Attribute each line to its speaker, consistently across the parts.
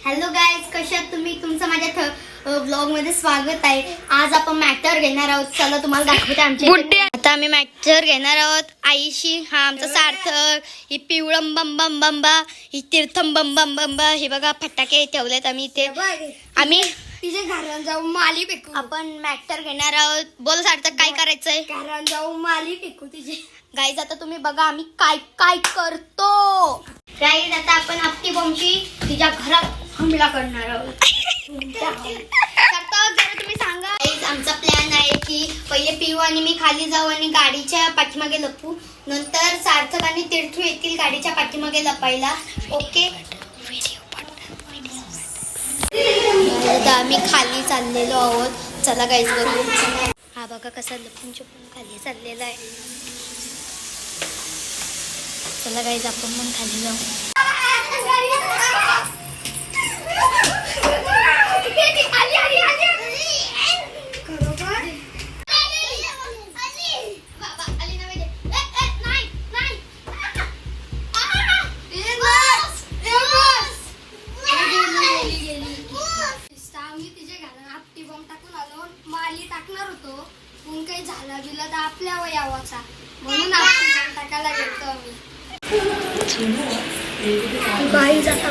Speaker 1: Hello guys, कशा आहात तुम्ही? तुमचं माझ्या व्लॉग मध्ये स्वागत आहे. आज आपण मॅटर घेणार आहोत. चला तुम्हाला दाखवते आमच्या आता आम्ही मॅटर घेणार आहोत आईशी. हा आमचा सार्थक, ही पिवळम बम बम बंबा, ही तीर्थम बम बम बंबा. हे बघा फटाके ठेवलेत आम्ही इथे. आम्ही
Speaker 2: तिचे घरात जाऊन माली फेकू.
Speaker 1: आपण मॅटर घेणार आहोत. बोल सार्थक, काय करायचंय?
Speaker 2: घरात जाऊन माली फेकू तिचे.
Speaker 1: गाईज आता तुम्ही बघा आम्ही काय काय करतो. गाईज आता आपण आपली बॉम्बची तिच्या घरात हमला करणार आहोत. जरा तुम्ही सांगा. गाईज आमचा प्लॅन आहे की पहिले पिऊ आणि मी खाली जाऊ आणि गाडीच्या पाठीमागे लपू. नंतर सार्थक आणि तीर्थू येतील गाडीच्या पाठीमागे लपायला. ओके. आता आम्ही खाली चाललेलो आहोत. चला गाईज बघू. हा बघा कसा लपून छपून खाली चाललेला आहे. चला गाईज आपण मग खाली जाऊ.
Speaker 2: माली टाकणार होतो पण काही झाला बिला तर आपल्या वयावाचा म्हणून आपण टाकायला गेलतो आम्ही. गाईज आता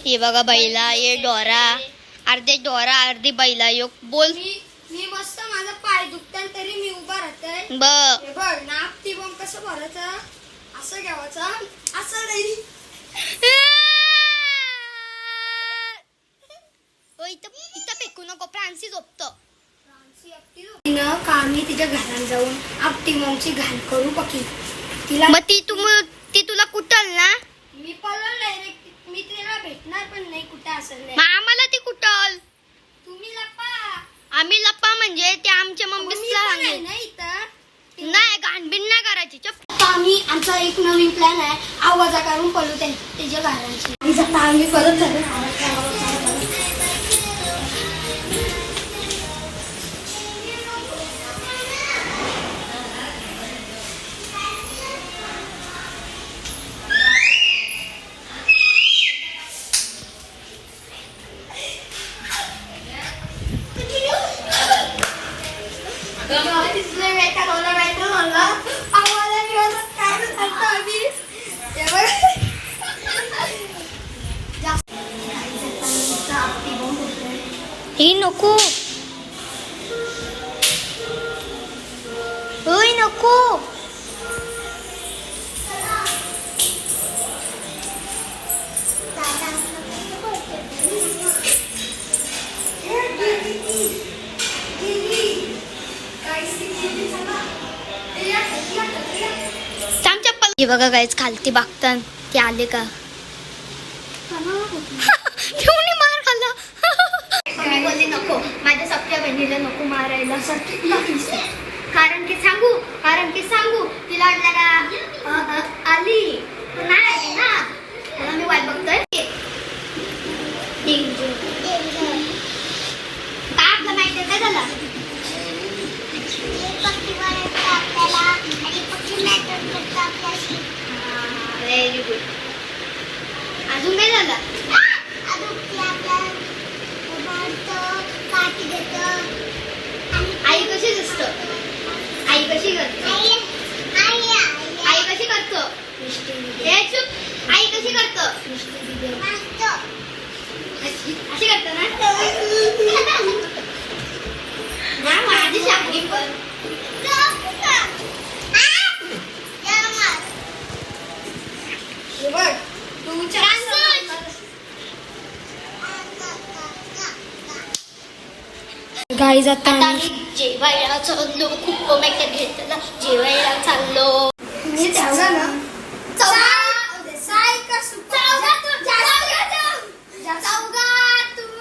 Speaker 1: हे बघा बैला, ये डोरा, अर्धे डोरा अर्धी बैला. यो बोल.
Speaker 2: मी मस्त माझा पाय दुखतात तरी मी उभा राहतोय. बघ ना आपटी बॉम्ब कसं भरायचं, असं घ्यावायचं, असं नाही.
Speaker 1: इथं फेकू नको, फ्रान्सी झोपतो.
Speaker 2: का आम्ही तिच्या घरात जाऊन आपटी बॉम्बची घाण करू पकी तिला.
Speaker 1: मग ती तुला कुटल ना.
Speaker 2: मी पळून डायरेक्ट मी तिला भेटणार पण नाही कुठे असेल.
Speaker 1: मग आम्हाला ती कुटल.
Speaker 2: तुम्ही लपा.
Speaker 1: आम्ही लपा म्हणजे ते आमच्या मम्मीला
Speaker 2: नाही इथं
Speaker 1: नाही घाणबिन नाही करायची.
Speaker 2: आता आम्ही आमचा एक नवीन प्लॅन आहे. आवाजा काढून पळू त्याच्या घरांची. आता आम्ही परत
Speaker 1: ही नको. होय नको. हे बघा गाईज खालती बागतान ते आले का. मार खाल्ला. मी बोलले नको, माझ्या सख्या बहिणीला नको मारायला. कारण की सांगू तिला वाटलं का आली नाही आली ना. म्हणून मी वाट बघतोय. काय आपलं माहिती काय झालं. Very good. अजून काय झालं. आई कशी दिसतो. आई कशी करतो. आई कशी करतो. आई कशी करतो. अशी करतो ना माझी शाळी पण.
Speaker 2: गाईज आता
Speaker 1: जेवायला चाललो. खूप मॅटर घेतला. जेवायला चाललो.
Speaker 2: मी ठेवला ना. चौघा तुम्ही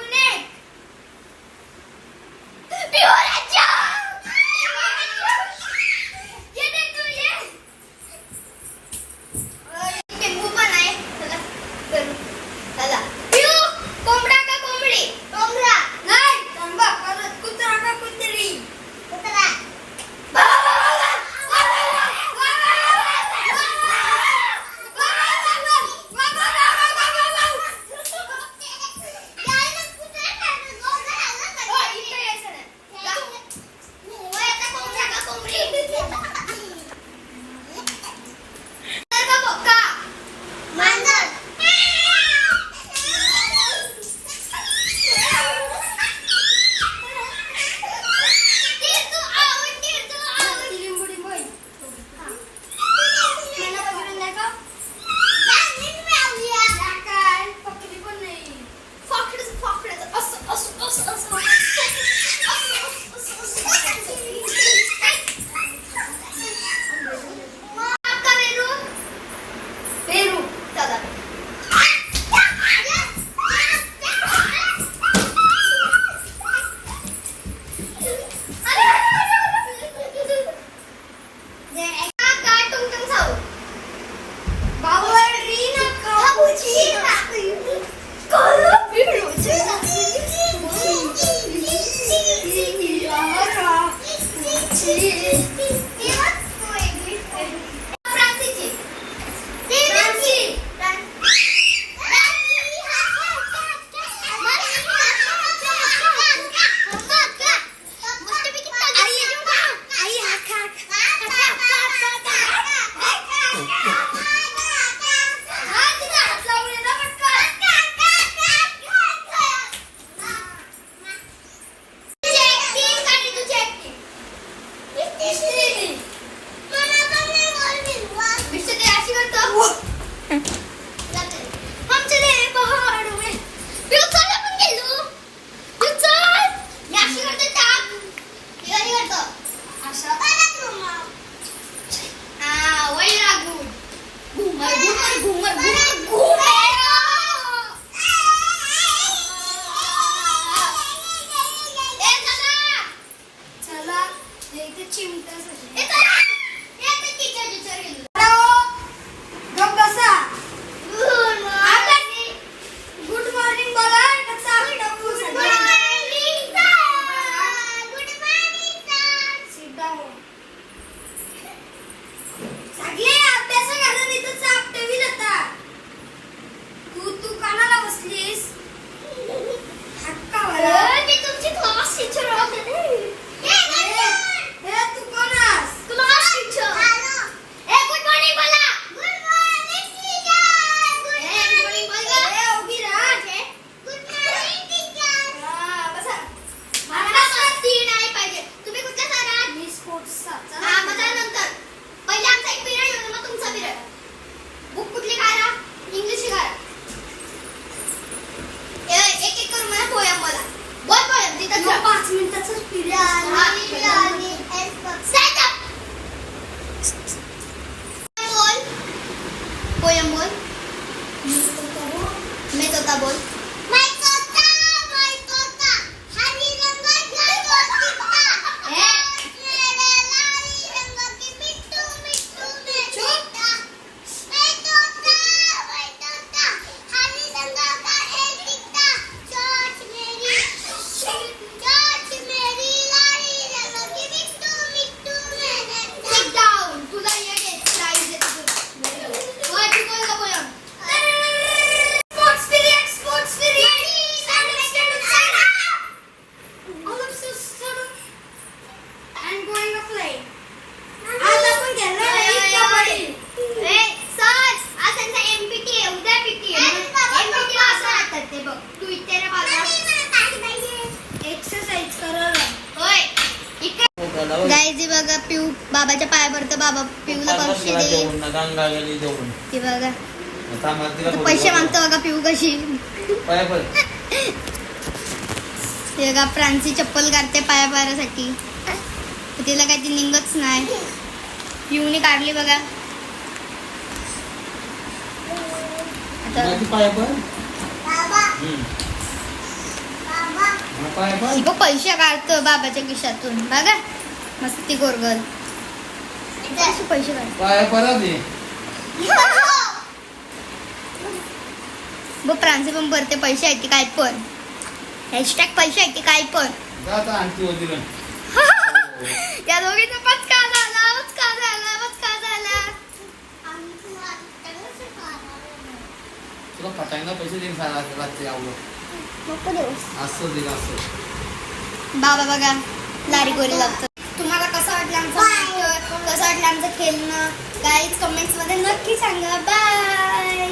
Speaker 1: पोयम बोल. मैं तोता बोल. गाईजी बघा पिऊ बाबाच्या पाया पडतं. बाबा पिऊला पैसे दे. ती बघा पैसे मागतो बघा पिऊ कशी. ते बघा प्रांची चप्पल काढते पाया पायासाठी. तिला काही ती निघतच नाही. पिऊने काढली बघा. पैसे काढतो बाबाच्या खिशातून बघा. मस्ती गोरगल पैसे काढ. प्रांची पण भरते पैसे आहेत की काय पण. हॅशटॅग पैसे आहेत की काय पण. या दोघीचा पचका झाला.
Speaker 3: पैसे देईन
Speaker 1: बाबा बघा लारी गोरी लागतो. तुम्हाला कसं वाटलं आमचं नाटक, कसं वाटलं आमचं खेळणं गाईज कमेंट्स मध्ये नक्की सांगा. बाय.